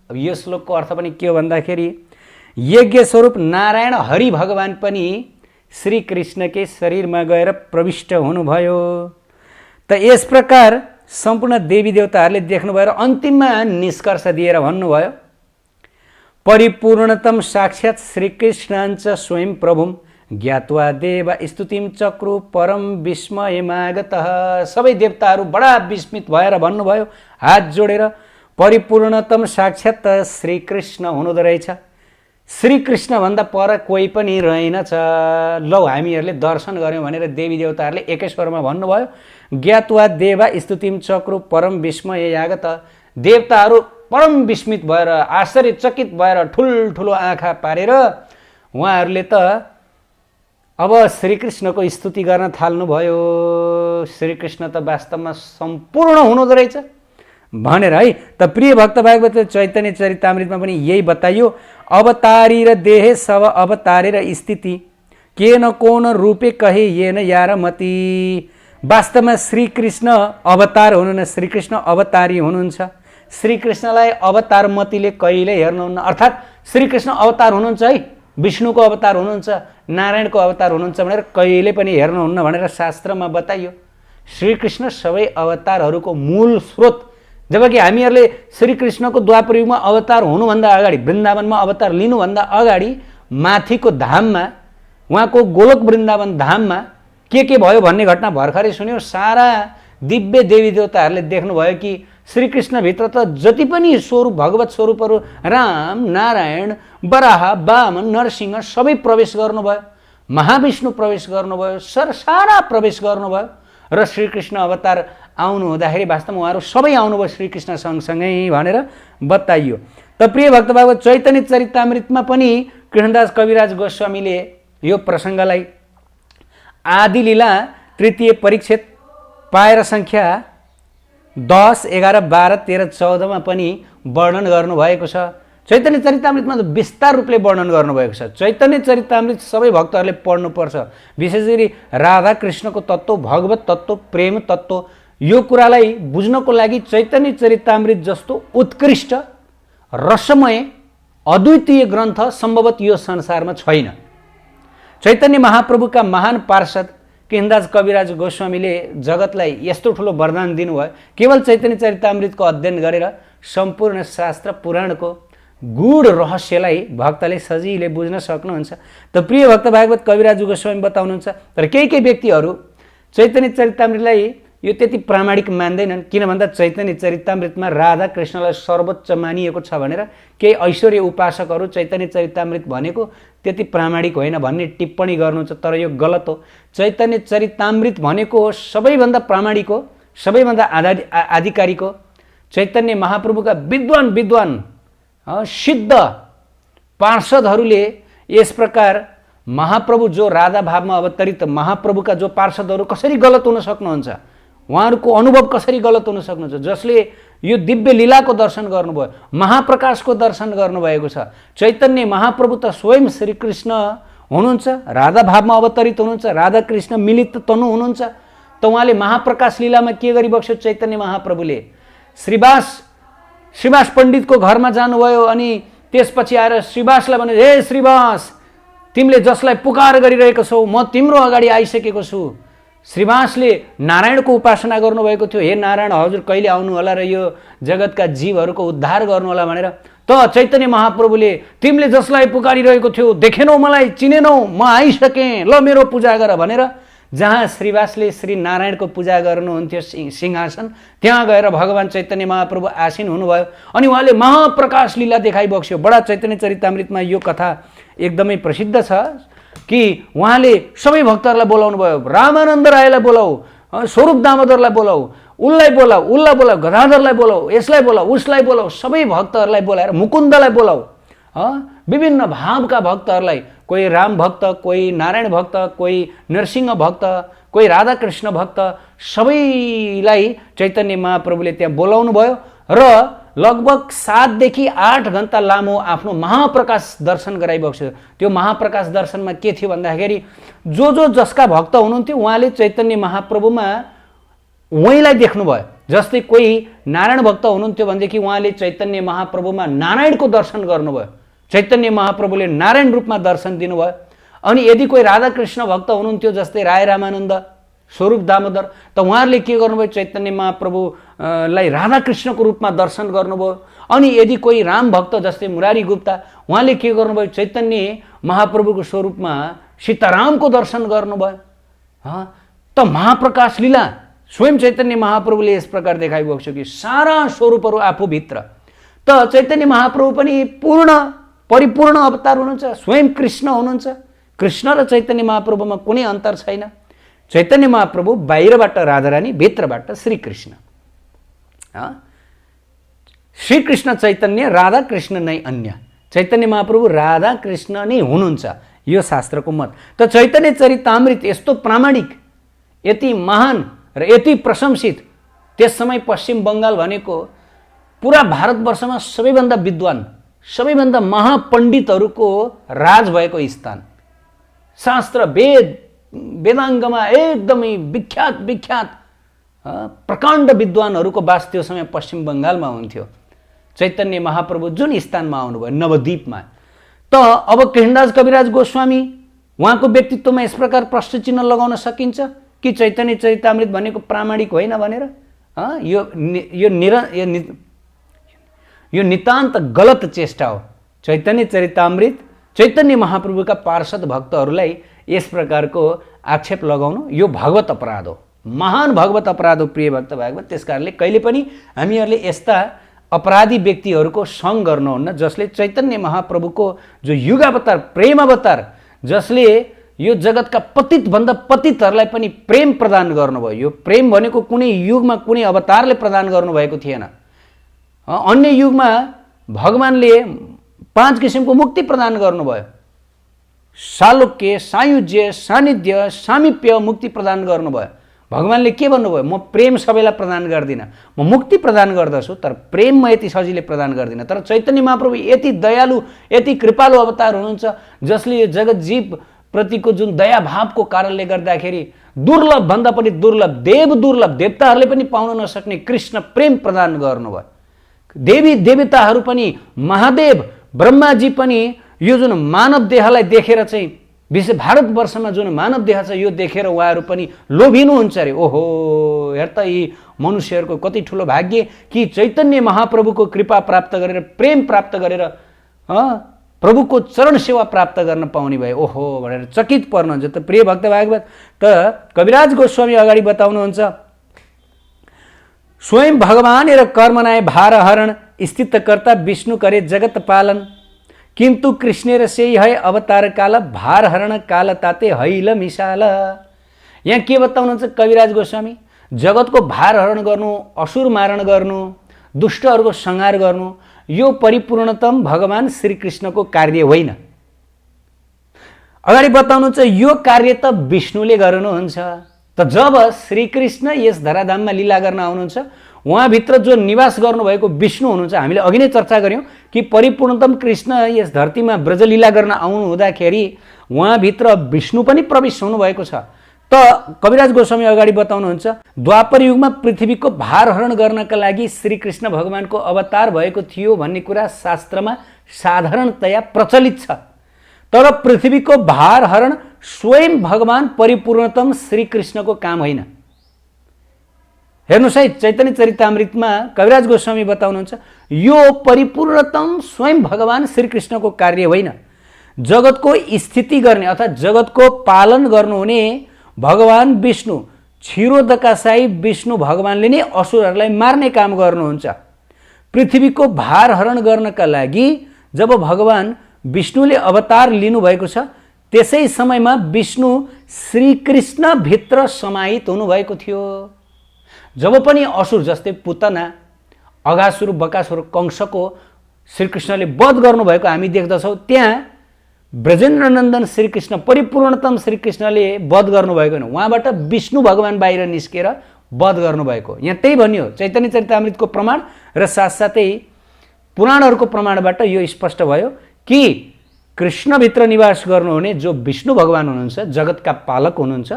अब यो श्लोकको अर्थ पनि के हो भन्दाखेरि यज्ञ स्वरूप नारायण हरि भगवान पनि श्रीकृष्णकै शरीरमा गएर प्रविष्ट हुनुभयो। त यस प्रकार सम्पूर्ण देवी देवताहरूले देख्नुभयो र अन्तिममा निष्कर्ष दिएर भन्नुभयो परिपूर्णतम साक्षात् श्रीकृष्णाञ्च स्वयं प्रभुम ज्ञात्वा देव स्तुतिम चक्रु परम विस्मयमागतः। सबै देवताहरू बडा विस्मित भएर भन्नुभयो हात जोडेर परिपूर्णतम साक्षात् श्रीकृष्ण हुनुहुँदो रहेछ, श्रीकृष्ण भन्दा पर कोही पनि रहेनछ। लौ हामीहरूले दर्शन गऱ्यौँ भनेर देवी देवताहरूले एकै स्वरमा भन्नुभयो ज्ञात्वा देवा स्तुतिम चक्रु परम विस्मययागत। देवताहरू परम विस्मित भएर आश्चर्यचकित भएर ठुल्ठुलो आँखा पारेर उहाँहरूले त अब श्रीकृष्णको स्तुति गर्न थाल्नुभयो। श्रीकृष्ण त वास्तवमा सम्पूर्ण हुनुहुँदो रहेछ भनेर है। त प्रिय भक्त भागवत चैतन्य चरितामृतमा पनि यही बताइयो अवतारी र देहे सब अवतारे र स्थिति के न कोन रूपे कहे येन यार मती। वास्तवमा श्रीकृष्ण अवतार हुनुहुन्न, श्रीकृष्ण अवतारी हुनुहुन्छ। श्रीकृष्णलाई अवतार मतीले कहिले हेर्नुहुन्न, अर्थात् श्रीकृष्ण अवतार हुनुहुन्छ है, विष्णुको अवतार हुनुहुन्छ, नारायणको अवतार हुनुहुन्छ भनेर कहिले पनि हेर्नुहुन्न भनेर शास्त्रमा बताइयो। श्रीकृष्ण सबै अवतारहरूको मूल स्रोत। जबकि हामीहरूले श्रीकृष्णको द्वापर युगमा अवतार हुनुभन्दा अगाडि, वृन्दावनमा अवतार लिनुभन्दा अगाडि माथिको धाममा, उहाँको गोलोक वृन्दावन धाममा के भयो भन्ने घटना भर्खरै सुन्यो। सारा दिव्य देवी देवताहरूले देख्नुभयो कि श्रीकृष्णभित्र त जति पनि स्वरूप भगवत स्वरूपहरू राम, नारायण, वराह, वामन, नरसिंह सबै प्रवेश गर्नुभयो, महाविष्णु प्रवेश गर्नुभयो, सारा प्रवेश गर्नुभयो र श्रीकृष्ण अवतार आउनु हुँदाखेरि वास्तवमा उहाँहरू सबै आउनुभयो श्रीकृष्ण सँगसँगै भनेर बताइयो। त प्रिय भक्त भागवत चैतन्य चरितामृतमा पनि कृष्णदास कविराज गोस्वामीले यो प्रसङ्गलाई आदि लीला तृतीय परिच्छेद पाएर सङ्ख्या 10, 11, 12, 13, 14 पनि वर्णन गर्नुभएको छ। चैतन्य चरितामृतमा विस्तार रूपले वर्णन गर्नुभएको छ। चैतन्य चरितामृत सबै भक्तहरूले पढ्नुपर्छ। विशेष गरी राधा कृष्णको तत्त्व, भगवत तत्त्व, प्रेम तत्त्व, यो कुरालाई बुझ्नको लागि चैतन्य चरितामृत जस्तो उत्कृष्ट, रसमय, अद्वितीय ग्रन्थ सम्भवतः यो संसारमा छैन। चैतन्य महाप्रभुका महान पार्षद किन्दाज कविराज गोस्वामीले जगतलाई यस्तो ठुलो वरदान दिनुभयो, केवल चैतन्य चरितामृतको अध्ययन गरेर सम्पूर्ण शास्त्र पुराणको गूढ रहस्यलाई भक्तले सजिलै बुझ्न सक्नुहुन्छ। त प्रिय भक्त भागवत कविराज गोस्वामी बताउनुहुन्छ, तर केही व्यक्तिहरू चैतन्य चरितामृतलाई यो त्यति प्रामाणिक मान्दैनन्। किन भन्दा चैतन्य चरितामृतमा राधा कृष्णलाई सर्वोच्च मानिएको छ भनेर केही ऐश्वर्य उपासकहरू चैतन्य चरितामृत भनेको त्यति प्रामाणिक होइन भन्ने टिप्पणी गर्नुहुन्छ। तर यो गलत हो। चैतन्य चरितामृत भनेको सबैभन्दा प्रामाणिक हो, सबैभन्दा आधिकारिक हो। चैतन्य महाप्रभुका विद्वान सिद्ध पार्षदहरूले यस प्रकार महाप्रभु जो राधा भावमा अवतरित महाप्रभुका जो पार्षदहरू कसरी गलत हुन सक्नुहुन्छ, उहाँहरूको अनुभव कसरी गलत हुन सक्नुहुन्छ, जसले यो दिव्य लीलाको दर्शन गर्नुभयो, महाप्रकाशको दर्शन गर्नुभएको छ। चैतन्य महाप्रभु त स्वयं श्रीकृष्ण हुनुहुन्छ, राधा भावमा अवतरित हुनुहुन्छ, राधा कृष्ण मिलित तनु हुनुहुन्छ। त उहाँले महाप्रकाश लीलामा के गरिबक्स्यो? चैतन्य महाप्रभुले श्रीवास पण्डितको घरमा जानुभयो अनि त्यसपछि आएर श्रीवासलाई भने, हे श्रीवास, तिमीले जसलाई पुकार गरिरहेको छौ म तिम्रो अगाडि आइसकेको छु। श्रीवासले नारायणको उपासना गर्नुभएको थियो। हे नारायण, हजुर कहिले आउनु होला र यो जगतका जीवहरूको उद्धार गर्नुहोला भनेर। त चैतन्य महाप्रभुले तिमीले जसलाई पुकारिरहेको थियो, देखेनौ मलाई, चिनेनौ, म आइसकेँ, ल मेरो पूजा गर भनेर जहाँ श्रीवासले श्री नारायणको पूजा गर्नुहुन्थ्यो सिंहासन, त्यहाँ गएर भगवान चैतन्य महाप्रभु आसीन हुनुभयो अनि उहाँले महाप्रकाश लीला देखाइबक्स्यो। बडा चैतन्य चरितामृतमा यो कथा एकदमै प्रसिद्ध छ कि उहाँले सबै भक्तहरूलाई बोलाउनु भयो। रामानन्द रायलाई बोलाऊ, स्वरूप दामोदरलाई बोलाऊ, उसलाई बोलाऊ, गदाधरलाई बोलाऊ, यसलाई बोलाऊ, उसलाई बोलाऊ, सबै भक्तहरूलाई बोलाएर मुकुन्दलाई बोलाऊ, विभिन्न भावका भक्तहरूलाई, कोही राम भक्त, कोही नारायण भक्त, कोही नरसिंह भक्त, कोही राधाकृष्ण भक्त, सबैलाई चैतन्य महाप्रभुले त्यहाँ बोलाउनु भयो र लगभग 7 देखि 8 घण्टा लामो आफ्नो महाप्रकाश दर्शन गराइबक्स्यो। त्यो महाप्रकाश दर्शनमा के थियो भन्दाखेरि जो जसका भक्त हुनुहुन्थ्यो उहाँले चैतन्य महाप्रभुमा उहीँलाई देख्नुभयो। जस्तै कोही नारायण भक्त हुनुहुन्थ्यो भनेदेखि उहाँले चैतन्य महाप्रभुमा नारायणको दर्शन गर्नुभयो। चैतन्य महाप्रभुले नारायण रूपमा दर्शन दिनुभयो। अनि यदि कोही राधाकृष्ण भक्त हुनुहुन्थ्यो जस्तै राय रामानन्द, स्वरूप दामोदर, त उहाँहरूले के गर्नुभयो? चैतन्य महाप्रभुलाई राधाकृष्णको रूपमा दर्शन गर्नुभयो। अनि यदि कोही राम भक्त जस्तै मुरारी गुप्ता, उहाँले के गर्नुभयो? चैतन्य महाप्रभुको स्वरूपमा सीतारामको दर्शन गर्नुभयो। त महाप्रकाश लीला स्वयं चैतन्य महाप्रभुले यस प्रकार देखाइबक्स्यो कि सारा स्वरूपहरू आफूभित्र। त चैतन्य महाप्रभु पनि परिपूर्ण अवतार हुनुहुन्छ, स्वयं कृष्ण हुनुहुन्छ। कृष्ण र चैतन्य महाप्रभुमा कुनै अन्तर छैन। चैतन्य महाप्रभु बाहिरबाट राधारानी, भित्रबाट श्रीकृष्ण। श्रीकृष्ण चैतन्य, राधा कृष्ण नै अन्य। चैतन्य महाप्रभु राधा कृष्ण नै हुनुहुन्छ, यो शास्त्रको मत। त चैतन्य चरितामृत यस्तो प्रामाणिक, यति महान र यति प्रशंसित, त्यस समय पश्चिम बङ्गाल भनेको पुरा भारतवर्षमा सबैभन्दा विद्वान, सबैभन्दा महापण्डितहरूको राज भएको स्थान, शास्त्र वेदाङ्गमा एकदमै विख्यात प्रकाण्ड विद्वानहरूको वास त्यो समय पश्चिम बङ्गालमा हुन्थ्यो। चैतन्य महाप्रभु जुन स्थानमा आउनुभयो, नवद्वीपमा, त अब किन्दाज कविराज गोस्वामी उहाँको व्यक्तित्वमा यस प्रकार प्रश्न चिन्ह लगाउन सकिन्छ कि चैतन्य चरितामृत भनेको प्रामाणिक होइन भनेर? यो नितान्त गलत चेष्टा हो। चैतन्य चरितामृत चैतन्य महाप्रभुका पार्षद भक्तहरूलाई यस प्रकारको आक्षेप लगाउनु यो भगवत अपराध हो, महान भगवत अपराध हो प्रिय भक्त भागवत। त्यसकारणले कहिले पनि हामीहरूले यस्ता अपराधी व्यक्तिहरूको सङ्ग गर्नुहुन्न जसले चैतन्य महाप्रभुको जो युगावतार, प्रेम अवतार, जसले यो जगतका पतितभन्दा पतितहरूलाई पनि प्रेम प्रदान गर्नुभयो। यो प्रेम भनेको कुनै युगमा कुनै अवतारले प्रदान गर्नुभएको थिएन। अन्य युगमा भगवानले 5 किसिमको मुक्ति प्रदान गर्नुभयो। सालोक्य, सायुज्य, सानिध्य, सामिप्य, मुक्ति प्रदान गर्नुभयो। भगवानले के भन्नुभयो? म प्रेम सबैलाई प्रदान गर्दिनँ, म मुक्ति प्रदान गर्दछु, तर प्रेम म यति सजिलै प्रदान गर्दिनँ। तर चैतन्य महाप्रभु यति दयालु, यति कृपालु अवतार हुनुहुन्छ, जसले यो जगत जीव प्रतिको जुन दया भावको कारणले गर्दाखेरि दुर्लभ भन्दा पनि दुर्लभ, दुर्लभ, देवताहरूले पनि पाउन नसक्ने कृष्ण प्रेम प्रदान गर्नुभयो। देवी देवताहरू पनि, महादेव ब्रह्माजी पनि यो जुन मानव देहलाई देखेर चाहिँ, विशेष भारतवर्षमा जुन मानव देह छ यो देखेर उहाँहरू पनि लोभिनुहुन्छ अरे। ओहो, हेर त यी मनुष्यहरूको कति ठुलो भाग्य कि चैतन्य महाप्रभुको कृपा प्राप्त गरेर, प्रेम प्राप्त गरेर प्रभुको चरण सेवा प्राप्त गर्न पाउने भए। ओहो भनेर चकित पर्नुहुन्छ। त प्रिय भक्त भागवत, त कविराज गोस्वामी अगाडि बताउनुहुन्छ, स्वयं भगवान र कर्मनाय भारहरण, स्थितकर्ता विष्णु करे जगत पालन, किंतु कृष्णेर सेई है अवतार काल, भारहरण काल ताते हैल मिसाल। यहाँ के बताउनुहुन्छ कविराज गोस्वामी? जगतको भारहरण गर्नु, असुर मारण गर्नु, दुष्टहरूको संहार गर्नु, यो परिपूर्णतम भगवान श्रीकृष्णको कार्य होइन। अगाडि बताउनुहुन्छ यो कार्य त विष्णुले गर्नुहुन्छ। त जब श्रीकृष्ण यस धराधाममा लीला गर्न आउनुहुन्छ, उहाँभित्र जो निवास गर्नुभएको विष्णु हुनुहुन्छ। हामीले अघि नै चर्चा गऱ्यौँ कि परिपूर्णतम कृष्ण यस धरतीमा ब्रजलीला गर्न आउनु हुँदाखेरि उहाँभित्र विष्णु पनि प्रवेश हुनुभएको छ। त कविराज गोस्वामी अगाडि बताउनुहुन्छ, द्वापर युगमा पृथ्वीको भारहरण गर्नका लागि श्रीकृष्ण भगवानको अवतार भएको थियो भन्ने कुरा शास्त्रमा साधारणतया प्रचलित छ। तर पृथ्वीको भारहरण स्वयं भगवान परिपूर्णतम श्रीकृष्णको काम होइन। हेर्नुहोस् है, चैतन्य चरितामृतमा कविराज गोस्वामी बताउनुहुन्छ, यो परिपूर्णतम स्वयं भगवान श्रीकृष्णको कार्य होइन। जगतको स्थिति गर्ने अर्थात् जगतको पालन गर्नुहुने भगवान विष्णु, क्षीरोदकाशाही विष्णु भगवानले नै असुरहरूलाई मार्ने काम गर्नुहुन्छ। पृथ्वीको भारहरण गर्नका लागि जब भगवान विष्णुले अवतार लिनुभएको छ, त्यसै समयमा विष्णु श्रीकृष्ण भित्र समाहित हुनुभएको थियो। जब पनि असुर जस्तै पुतना, अघासुर, बकासुर, कंसको श्रीकृष्णले वध गर्नुभएको हामी देख्दछौँ, त्यहाँ ब्रजेन्द्रनन्दन श्रीकृष्ण, परिपूर्णतम श्रीकृष्णले वध गर्नुभएको होइन, उहाँबाट विष्णु भगवान बाहिर निस्केर वध गर्नुभएको। यहाँ त्यही भनियो चैतन्य चरितामृतको प्रमाण र साथसाथै पुराणहरूको प्रमाणबाट यो स्पष्ट भयो कि कृष्णभित्र निवास गर्नुहुने जो विष्णु भगवान हुनुहुन्छ, जगतका पालक हुनुहुन्छ,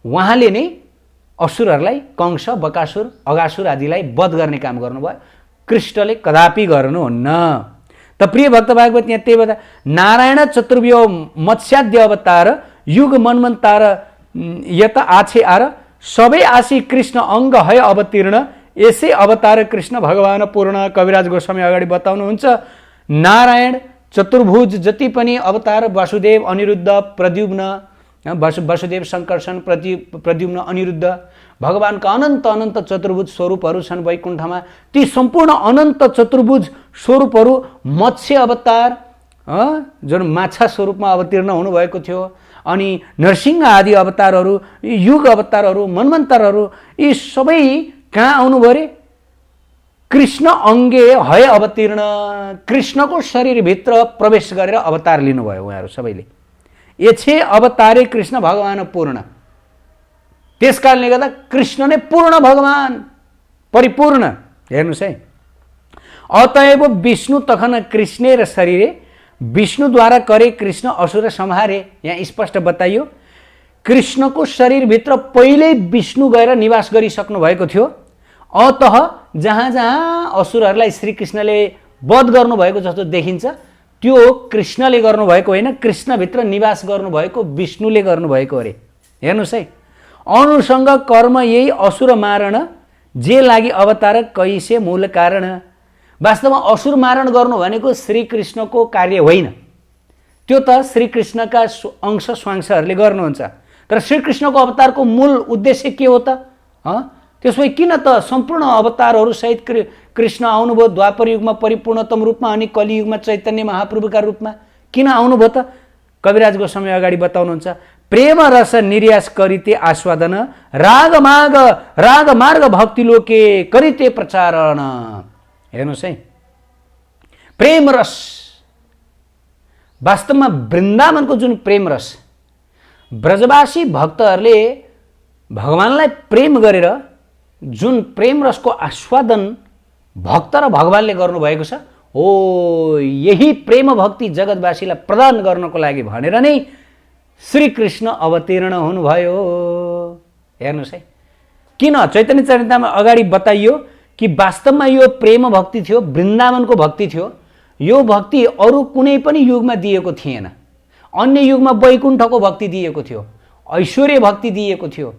उहाँले नै असुरहरूलाई, कंस, बकासुर, अगासुर आदिलाई वध गर्ने काम गर्नुभयो। कृष्णले कदापि गर्नुहुन्न। त प्रिय भक्त भागवत, यहाँ त्यही बता, नारायण चतुर्व्यो मत्स्याद्य अवतार, युग मनमन्तार यत आछे आर, सबै आशी कृष्ण अङ्ग है अवतीर्ण, यसै अवतार कृष्ण भगवान पूर्ण। कविराज गोस्वामी अगाडि बताउनुहुन्छ, नारायण चतुर्भुज जति पनि अवतार, वासुदेव, अनिरुद्ध, प्रद्युम्न, वासुदेव, शङ्कर्षण, प्रद्युम्न, अनिरुद्ध, भगवानका अनन्त अनन्त चतुर्भुज स्वरूपहरू छन् वैकुण्ठमा। ती सम्पूर्ण अनन्त चतुर्भुज स्वरूपहरू मत्स्य अवतार, जुन माछा स्वरूपमा अवतीर्ण हुनुभएको थियो, अनि नरसिंह आदि अवतारहरू, युग अवतारहरू, मन्वन्तरहरू, यी सबै कहाँ आउनुभयो अरे? कृष्ण अङ्गे है अवतीर्ण, कृष्णको शरीरभित्र प्रवेश गरेर अवतार लिनुभयो उहाँहरू सबैले। यछे अवतारे कृष्ण भगवान पूर्ण। त्यस कारणले गर्दा कृष्ण नै पूर्ण भगवान, परिपूर्ण। हेर्नुहोस् है, अतएव विष्णु तखन कृष्णे र शरीरे, विष्णुद्वारा करे कृष्ण असुर संहारे। यहाँ स्पष्ट बताइयो, कृष्णको शरीरभित्र पहिल्यै विष्णु गएर निवास गरिसक्नु भएको थियो। अतः जहाँ जहाँ असुरहरूलाई श्रीकृष्णले वध गर्नुभएको जस्तो देखिन्छ, त्यो कृष्णले गर्नुभएको होइन, कृष्णभित्र निवास गर्नुभएको विष्णुले गर्नुभएको अरे। हेर्नुहोस् है, अनुसङ्ग कर्म यही असुर मारण, जे लागि अवतार कैसे मूल कारण। वास्तवमा असुर मारण गर्नु भनेको श्रीकृष्णको कार्य होइन, त्यो त श्रीकृष्णका अंश स्वांशहरूले गर्नुहुन्छ। तर श्रीकृष्णको अवतारको मूल उद्देश्य के हो त? त्यसमै किन त सम्पूर्ण अवतारहरू सहित कृष्ण आउनुभयो द्वापर युगमा परिपूर्णतम रूपमा, अनि कलियुगमा चैतन्य महाप्रभुका रूपमा किन आउनुभयो त? कविराज गोस्वामी अगाडि बताउनुहुन्छ, प्रेम रस निर्यास करिते आस्वादन, राग मार्ग भक्ति लोके करिते प्रचारण। हेर्नुहोस् है, प्रेम रस वास्तवमा वृन्दावनको जुन प्रेम रस, ब्रजवासी भक्तहरूले भगवानलाई प्रेम गरेर जुन प्रेम रसको आस्वादन भक्त र भगवानले गर्नुभएको छ, हो यही प्रेम भक्ति जगतवासीलाई प्रदान गर्नको लागि भनेर नै श्रीकृष्ण अवतीर्ण हुनुभयो। हेर्नुहोस् है, किन चैतन्य चरितामा अगाडि बताइयो कि वास्तवमा यो प्रेम भक्ति थियो, वृन्दावनको भक्ति थियो। यो भक्ति अरू कुनै पनि युगमा दिएको थिएन। अन्य युगमा वैकुण्ठको भक्ति दिएको थियो, ऐश्वर्य भक्ति दिएको थियो।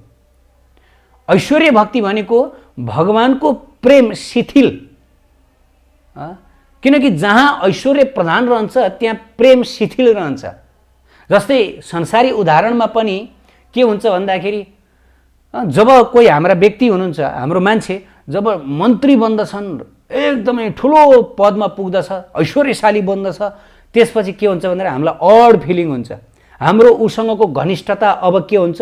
ऐश्वर्य भक्ति भनेको भगवानको प्रेम शिथिल, किनकि जहाँ ऐश्वर्य प्रधान रहन्छ त्यहाँ प्रेम शिथिल रहन्छ। जस्तै संसारी उदाहरणमा पनि के हुन्छ भन्दाखेरि जब कोही हाम्रा व्यक्ति हुनुहुन्छ, हाम्रो मान्छे जब मन्त्री बन्दछन्, एकदमै ठुलो पदमा पुग्दछ, ऐश्वर्यशाली बन्दछ, त्यसपछि के हुन्छ भनेर हामीलाई अड फिलिङ हुन्छ। हाम्रो उसँगको घनिष्ठता अब के हुन्छ,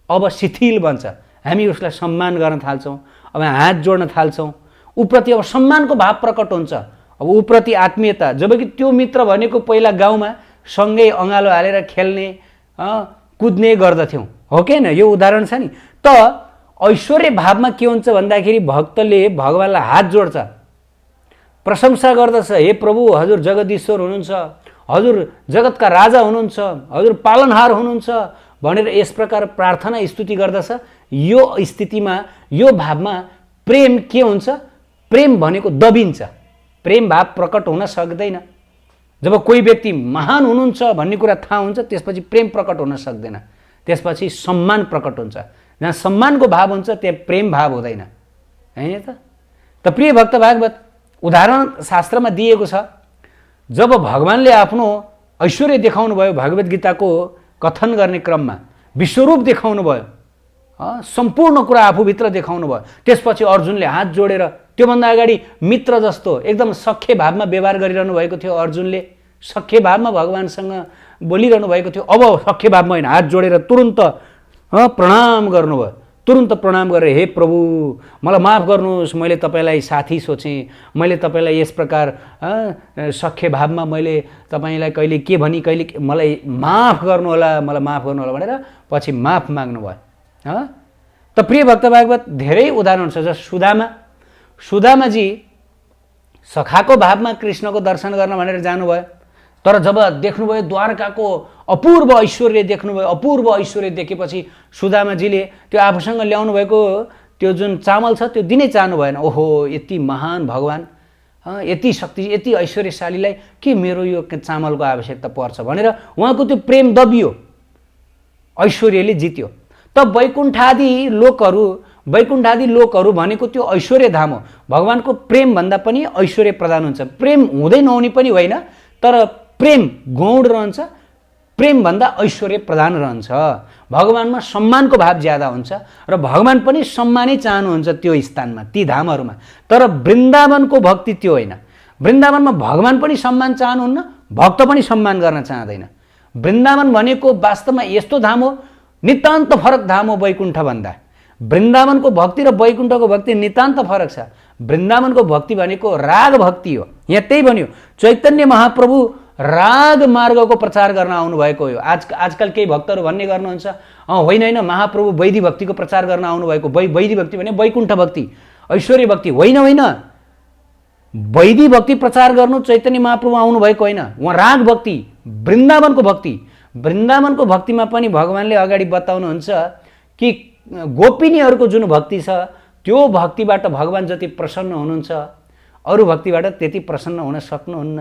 अब शिथिल बन्छ। हामी उसलाई सम्मान गर्न थाल्छौँ, अब हात जोड्न थाल्छौँ, उप्रति अब सम्मानको भाव प्रकट हुन्छ, अब उप्रति आत्मीयता। जबकि त्यो मित्र भनेको पहिला गाउँमा सँगै अँगालो हालेर खेल्ने कुद्ने गर्दथ्यौँ, हो कि होइन? यो उदाहरण छ नि। त ऐश्वर्य भावमा के हुन्छ भन्दाखेरि भक्तले भगवानलाई हात जोड्छ, प्रशंसा गर्दछ, हे प्रभु हजुर जगदीश्वर हुनुहुन्छ, हजुर जगतका राजा हुनुहुन्छ, हजुर पालनहार हुनुहुन्छ भनेर यस प्रकार प्रार्थना स्तुति गर्दछ। यो स्थितिमा, यो भावमा प्रेम के हुन्छ? प्रेम भनेको दबिन्छ, प्रेम भाव प्रकट हुन सक्दैन। जब कोही व्यक्ति महान हुनुहुन्छ भन्ने कुरा थाहा हुन्छ, त्यसपछि प्रेम प्रकट हुन सक्दैन, त्यसपछि सम्मान प्रकट हुन्छ। जहाँ सम्मानको भाव हुन्छ त्यहाँ प्रेम भाव हुँदैन, हैन त? त प्रिय भक्त भागवत, उदाहरण शास्त्रमा दिएको छ। जब भगवानले आफ्नो ऐश्वर्य देखाउनु भयो, भगवत गीताको कथन गर्ने क्रममा विश्वरूप देखाउनु भयो, सम्पूर्ण कुरा आफूभित्र देखाउनु भयो, त्यसपछि अर्जुनले हात जोडेर, त्योभन्दा अगाडि मित्र जस्तो एकदम सख्य भावमा व्यवहार गरिरहनु भएको थियो। अर्जुनले सख्य भावमा भगवानसँग बोलिरहनु भएको थियो। अब सख्य भावमा होइन, हात जोडेर तुरुन्त प्रणाम गर्नुभयो। तुरुन्त प्रणाम गरेर, हे प्रभु मलाई माफ गर्नुहोस्, मैले तपाईँलाई साथी सोचेँ, मैले तपाईँलाई यस प्रकार सख्य भावमा मैले तपाईँलाई कहिले के भनी, कहिले मलाई माफ गर्नुहोला, मलाई माफ गर्नुहोला भनेर पछि माफ माग्नुभयो। त प्रिय भक्त भागवत, धेरै उदाहरण छ। जस सुदामाजी सखाको भावमा कृष्णको दर्शन गर्न भनेर जानुभयो, तर जब देख्नुभयो द्वारकाको अपूर्व ऐश्वर्य देख्नुभयो, अपूर्व ऐश्वर्य देखेपछि सुदामाजीले त्यो आफूसँग ल्याउनु भएको त्यो जुन चामल छ त्यो दिनै चाहनु भएन। ओहो, यति महान भगवान, यति शक्ति, यति ऐश्वर्यशालीलाई के मेरो यो चामलको आवश्यकता पर्छ भनेर उहाँको त्यो प्रेम दबियो, ऐश्वर्यले जित्यो। त वैकुण्ठादि लोकहरू भनेको त्यो ऐश्वर्य धाम हो। भगवानको प्रेम भन्दा पनि ऐश्वर्य प्रदान हुन्छ। प्रेम हुँदै नहुने पनि होइन, तर प्रेम गौण रहन्छ, प्रेम भन्दा ऐश्वर्य प्रदान रहन्छ। भगवानमा सम्मानको भाव ज्यादा हुन्छ र भगवान पनि सम्मानै चाहनुहुन्छ त्यो स्थानमा, ती धामहरूमा। तर वृन्दावनको भक्ति त्यो होइन। वृन्दावनमा भगवान पनि सम्मान चाहनुहुन्न, भक्त पनि सम्मान गर्न चाहँदैन। वृन्दावन भनेको वास्तवमा यस्तो धाम हो, नितान्त फरक धाम हो वैकुण्ठ भन्दा। वृन्दावनको भक्ति र वैकुण्ठको भक्ति नितान्त फरक छ। वृन्दावनको भक्ति भनेको राग भक्ति हो। यहाँ त्यही भन्यो, चैतन्य महाप्रभु राग मार्गको प्रचार गर्न आउनुभएको हो। आजकल केही भक्तहरू भन्ने गर्नुहुन्छ, होइन महाप्रभु वैदी भक्तिको प्रचार गर्न आउनुभएको। वैदी भक्ति भने वैकुण्ठ भक्ति, ऐश्वर्य भक्ति होइन। वैदी भक्ति प्रचार गर्नु चैतन्य महाप्रभु आउनुभएको होइन, उहाँ राग भक्ति, वृन्दावनको भक्ति। वृन्दावनको भक्तिमा पनि भगवानले अगाडि बताउनुहुन्छ कि गोपिनीहरूको जुन भक्ति छ त्यो भक्तिबाट भगवान जति प्रसन्न हुनुहुन्छ, अरू भक्तिबाट त्यति प्रसन्न हुन सक्नुहुन्न।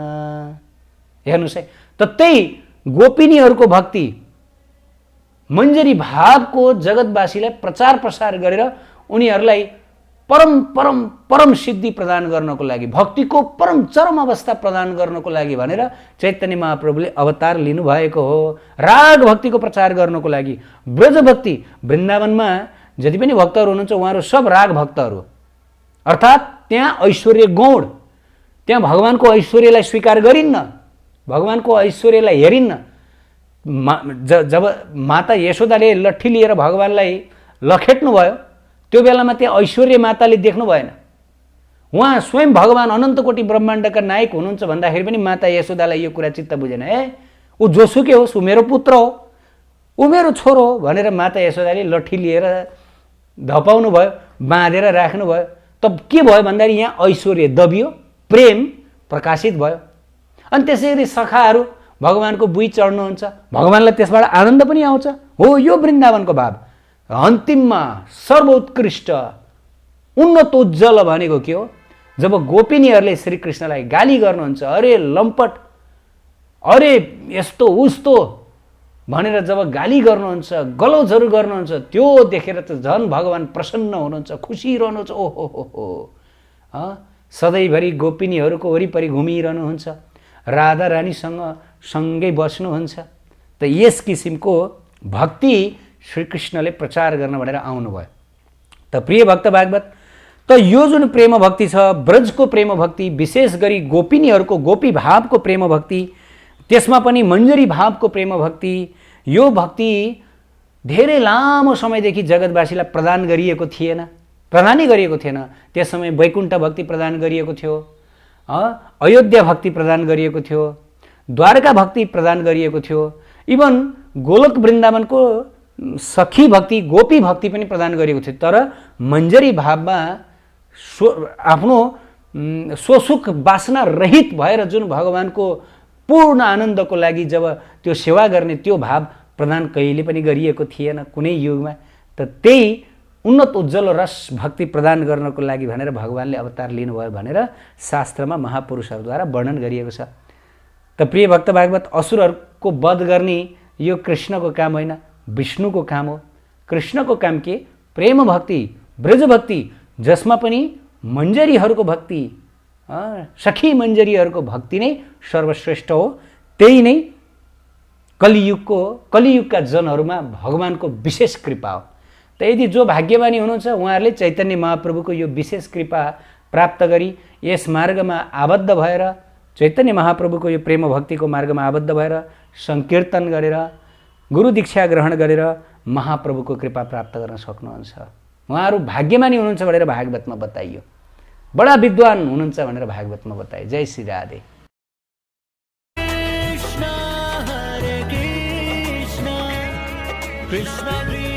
हेर्नुहोस् है, त त्यही गोपिनीहरूको भक्ति मञ्जरी भावको जगतवासीलाई प्रचार प्रसार गरेर उनीहरूलाई परम परम परम सिद्धि प्रदान गर्नको लागि, भक्तिको परम चरम अवस्था प्रदान गर्नको लागि भनेर चैतन्य महाप्रभुले अवतार लिनुभएको हो, राग भक्तिको प्रचार गर्नको लागि। ब्रज भक्ति, वृन्दावनमा जति पनि भक्तहरू हुनुहुन्छ उहाँहरू सब राग भक्तहरू, अर्थात् त्यहाँ ऐश्वर्य गौण, त्यहाँ भगवानको ऐश्वर्यलाई स्वीकार गरिन्न, भगवानको ऐश्वर्यलाई हेरिन्न। जब माता यशोदाले लट्ठी लिएर भगवानलाई लखेट्नु भयो त्यो बेलामा त्यहाँ ऐश्वर्य माताले देख्नु भएन। उहाँ स्वयं भगवान अनन्तकोटि ब्रह्माण्डका नायक हुनुहुन्छ भन्दाखेरि पनि माता यशोदालाई यो कुरा चित्त बुझेन। ऊ जोसुकै होस्, ऊ मेरो पुत्र हो, ऊ मेरो छोरो हो भनेर माता यशोदाले लट्ठी लिएर धपाउनु भयो, बाँधेर राख्नुभयो। त के भयो भन्दाखेरि यहाँ ऐश्वर्य दबियो, प्रेम प्रकाशित भयो। अनि त्यसै गरी सखाहरू भगवानको बुई चढ्नुहुन्छ, भगवानलाई त्यसबाट आनन्द पनि आउँछ। हो, यो वृन्दावनको भाव। अन्तिममा सर्वोत्कृष्ट उन्नत उज्जवल भनेको के हो? जब गोपिनीहरूले श्रीकृष्णलाई गाली गर्नुहुन्छ, अरे लम्पट, अरे यस्तो उस्तो भनेर जब गाली गर्नुहुन्छ, गलौजहरू गर्नुहुन्छ, त्यो देखेर त झन् भगवान प्रसन्न हुनुहुन्छ, खुसी रहनुहुन्छ। ओहो हो, सधैँभरि गोपिनीहरूको वरिपरि घुमिरहनुहुन्छ, राधा रानीसँग सँगै बस्नुहुन्छ। त यस किसिमको भक्ति श्रीकृष्णले प्रचार गर्न भनेर आउनुभयो। त प्रिय भक्त भागवत, त यो जुन प्रेम भक्ति छ, ब्रजको प्रेम भक्ति, विशेष गरी गोपिनीहरूको गोपी भावको प्रेम भक्ति, त्यसमा पनि मञ्जरी भावको प्रेम भक्ति, यो भक्ति धेरै लामो समयदेखि जगतवासीलाई प्रदान गरिएको थिएन, प्रदानै गरिएको थिएन। त्यस समय वैकुण्ठ भक्ति प्रदान गरिएको थियो, अयोध्या भक्ति प्रदान गरिएको थियो, द्वारका भक्ति प्रदान गरिएको थियो, इभन गोलोक वृन्दावनको सखी भक्ति, गोपी भक्ति पनि प्रदान गरिएको थियो। तर मञ्जरी भावमा आफ्नो स्वसुख वासना रहित भएर जुन भगवानको पूर्ण आनन्दको लागि जब त्यो सेवा गर्ने त्यो भाव प्रदान कहिले पनि गरिएको थिएन कुनै युगमा। त त्यही उन्नत उज्जवल रस भक्ति प्रदान गर्नको लागि भनेर भगवानले अवतार लिनुभयो भनेर शास्त्रमा महापुरुषहरूद्वारा वर्णन गरिएको छ। त प्रिय भक्त भागवत, असुरहरूको वध गर्ने यो कृष्णको काम होइन, विष्णुको काम हो। कृष्णको काम के? प्रेम भक्ति, ब्रज भक्ति, जसमा पनि मञ्जरीहरूको भक्ति, सखी मञ्जरीहरूको भक्ति नै सर्वश्रेष्ठ हो। त्यही नै कलियुगका जनहरूमा भगवानको विशेष कृपा हो। त यदि जो भाग्यमानी हुनुहुन्छ उहाँहरूले चैतन्य महाप्रभुको यो विशेष कृपा प्राप्त गरी यस मार्गमा आबद्ध भएर, चैतन्य महाप्रभुको यो प्रेम भक्तिको मार्गमा आबद्ध भएर सङ्कीर्तन गरेर, गुरु दीक्षा ग्रहण गरेर महाप्रभुको कृपा प्राप्त गर्न सक्नुहुन्छ। उहाँहरू भाग्यमानी हुनुहुन्छ भनेर भागवतमा बताइयो, बडा विद्वान हुनुहुन्छ भनेर भागवतमा बताइयो। जय श्री राधे। कृष्ण